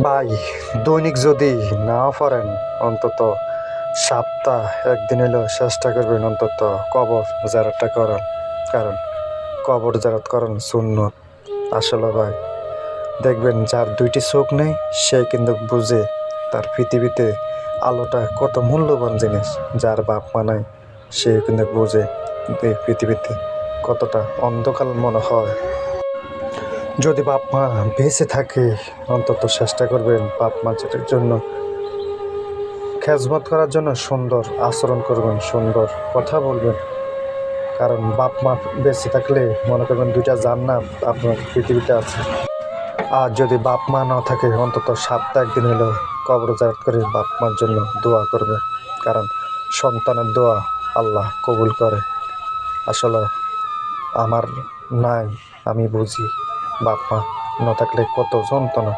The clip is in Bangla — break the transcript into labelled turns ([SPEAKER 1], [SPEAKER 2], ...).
[SPEAKER 1] ভাই, দৈনিক যদি না পারেন অন্তত সপ্তাহ একদিন হলেও চেষ্টা করবেন অন্তত কবর জিয়ারতটা করার। কারণ কবর জিয়ারত করেন সুন্নত। আসলে ভাই, দেখবেন যার দুইটি চোখ নেই সে কিন্তু বুঝে তার পৃথিবীতে আলোটা কত মূল্যবান জিনিস। যার বাপ মা নাই সে কিন্তু বুঝে যে পৃথিবীতে কতটা অন্ধকার মনে হয়। যদি বাপ মা বেঁচে থাকে অন্তত চেষ্টা করবেন বাপ মার জন্য খেজমত করার জন্য, সুন্দর আচরণ করবেন, সুন্দর কথা বলবেন। কারণ বাপ মা বেঁচে থাকলে মনে করবেন দুইটা জান্নাত আপনার পৃথিবীতে আছে। আর যদি বাপ মা না থাকে অন্তত সপ্তাহে একদিন হলেও কবর জিয়ারত করে বাপ মার জন্য দোয়া করবে। কারণ সন্তানের দোয়া আল্লাহ কবুল করে। আসলে আমার নাই, আমি বুঝি বাপ মা না থাকলে কত যন্ত্রণা।